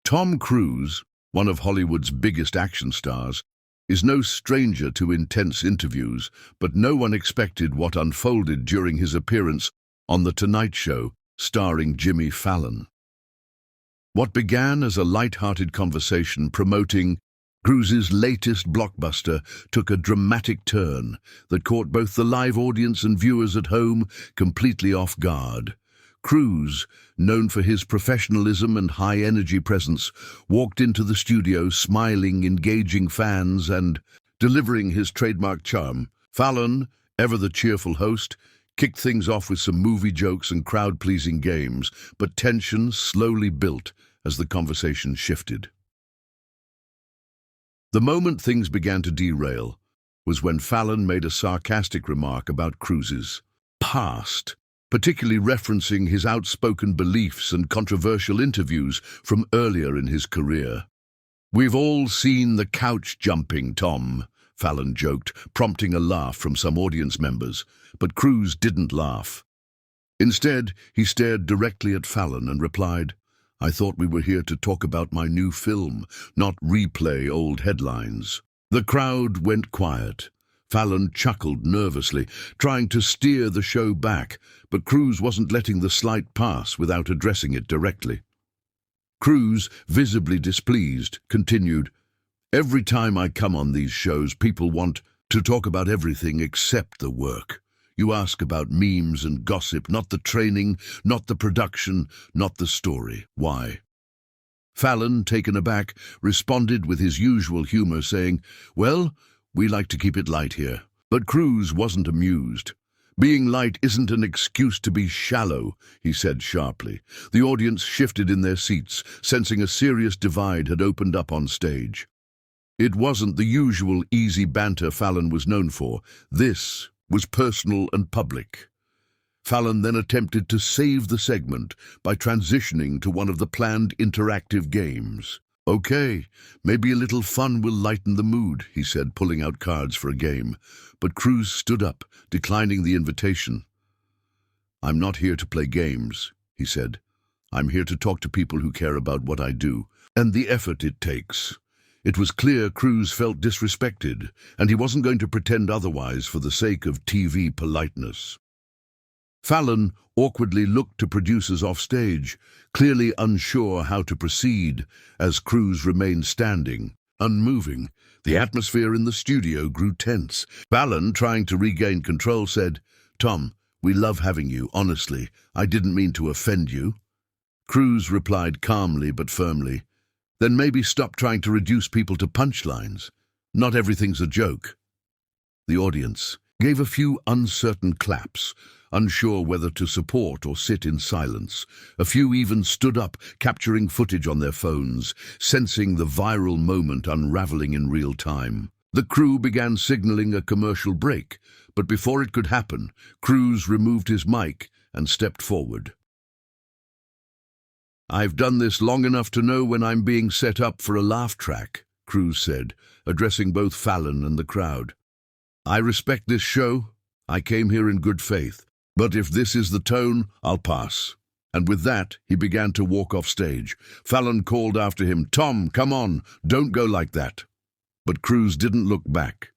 Tom Cruise, one of Hollywood's biggest action stars, is no stranger to intense interviews, but no one expected what unfolded during his appearance on The Tonight Show, starring Jimmy Fallon. What began as a light-hearted conversation promoting Cruise's latest blockbuster took a dramatic turn that caught both the live audience and viewers at home completely off guard. Cruise, known for his professionalism and high-energy presence, walked into the studio smiling, engaging fans, and delivering his trademark charm. Fallon, ever the cheerful host, kicked things off with some movie jokes and crowd-pleasing games, but tension slowly built as the conversation shifted. The moment things began to derail was when Fallon made a sarcastic remark about Cruise's past, particularly referencing his outspoken beliefs and controversial interviews from earlier in his career. "We've all seen the couch jumping, Tom," Fallon joked, prompting a laugh from some audience members, but Cruise didn't laugh. Instead, he stared directly at Fallon and replied, "I thought we were here to talk about my new film, not replay old headlines." The crowd went quiet. Fallon chuckled nervously, trying to steer the show back, but Cruise wasn't letting the slight pass without addressing it directly. Cruise, visibly displeased, continued, "Every time I come on these shows, people want to talk about everything except the work. You ask about memes and gossip, not the training, not the production, not the story. Why?" Fallon, taken aback, responded with his usual humor, saying, "Well, we like to keep it light here." But Cruise wasn't amused. "Being light isn't an excuse to be shallow," he said sharply. The audience shifted in their seats, sensing a serious divide had opened up on stage. It wasn't the usual easy banter Fallon was known for. This was personal and public. Fallon then attempted to save the segment by transitioning to one of the planned interactive games. "Okay, maybe a little fun will lighten the mood," he said, pulling out cards for a game. But Cruise stood up, declining the invitation. "I'm not here to play games," he said. "I'm here to talk to people who care about what I do, and the effort it takes." It was clear Cruise felt disrespected, and he wasn't going to pretend otherwise for the sake of TV politeness. Fallon awkwardly looked to producers off stage, clearly unsure how to proceed, as Cruise remained standing, unmoving. The atmosphere in the studio grew tense. Fallon, trying to regain control, said, "Tom, we love having you, honestly. I didn't mean to offend you." Cruise replied calmly but firmly, "Then maybe stop trying to reduce people to punchlines. Not everything's a joke." The audience gave a few uncertain claps, unsure whether to support or sit in silence. A few even stood up, capturing footage on their phones, sensing the viral moment unraveling in real time. The crew began signaling a commercial break, but before it could happen, Cruise removed his mic and stepped forward. "I've done this long enough to know when I'm being set up for a laugh track," Cruise said, addressing both Fallon and the crowd. "I respect this show. I came here in good faith. But if this is the tone, I'll pass." And with that, he began to walk off stage. Fallon called after him, "Tom, come on, don't go like that." But Cruise didn't look back.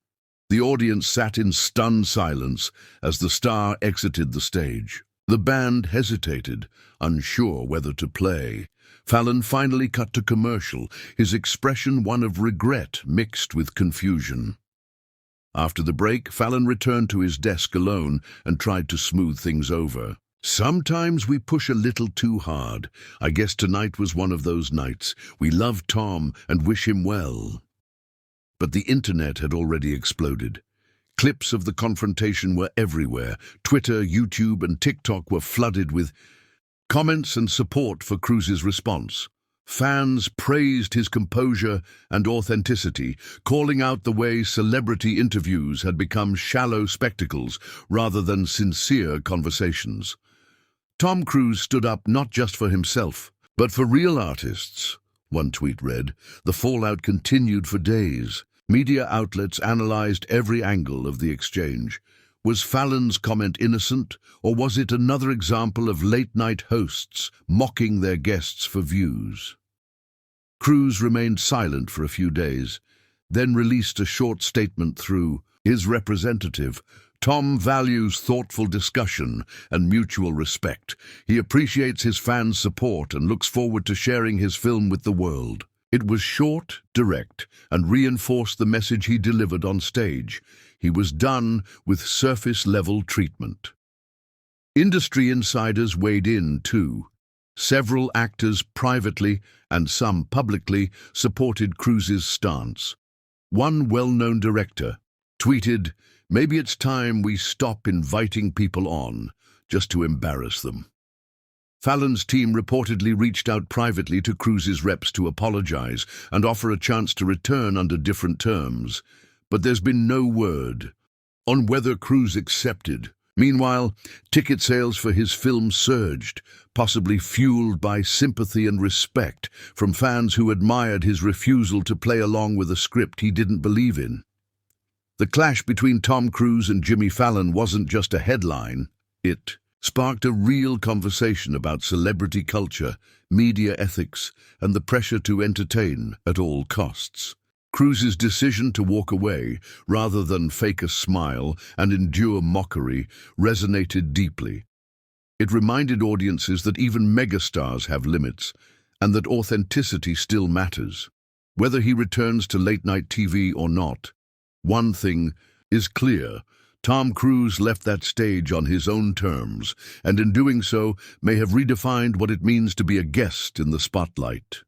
The audience sat in stunned silence as the star exited the stage. The band hesitated, unsure whether to play. Fallon finally cut to commercial, his expression one of regret mixed with confusion. After the break, Fallon returned to his desk alone and tried to smooth things over. "Sometimes we push a little too hard. I guess tonight was one of those nights. We love Tom and wish him well." But the internet had already exploded. Clips of the confrontation were everywhere. Twitter, YouTube, and TikTok were flooded with comments and support for Cruise's response. Fans praised his composure and authenticity, calling out the way celebrity interviews had become shallow spectacles rather than sincere conversations. Tom Cruise stood up not just for himself, but for real artists, one tweet read. The fallout continued for days. Media outlets analyzed every angle of the exchange. Was Fallon's comment innocent, or was it another example of late-night hosts mocking their guests for views? Cruise remained silent for a few days, then released a short statement through his representative. Tom values thoughtful discussion and mutual respect. He appreciates his fans' support and looks forward to sharing his film with the world. It was short, direct, and reinforced the message he delivered on stage. He was done with surface-level treatment. Industry insiders weighed in, too. Several actors privately and some publicly supported Cruise's stance. One well-known director tweeted, "Maybe it's time we stop inviting people on just to embarrass them." Fallon's team reportedly reached out privately to Cruise's reps to apologize and offer a chance to return under different terms, but there's been no word on whether Cruise accepted. Meanwhile, ticket sales for his film surged, possibly fueled by sympathy and respect from fans who admired his refusal to play along with a script he didn't believe in. The clash between Tom Cruise and Jimmy Fallon wasn't just a headline. It sparked a real conversation about celebrity culture, media ethics, and the pressure to entertain at all costs. Cruise's decision to walk away, rather than fake a smile and endure mockery, resonated deeply. It reminded audiences that even megastars have limits, and that authenticity still matters. Whether he returns to late-night TV or not, one thing is clear: Tom Cruise left that stage on his own terms, and in doing so may have redefined what it means to be a guest in the spotlight.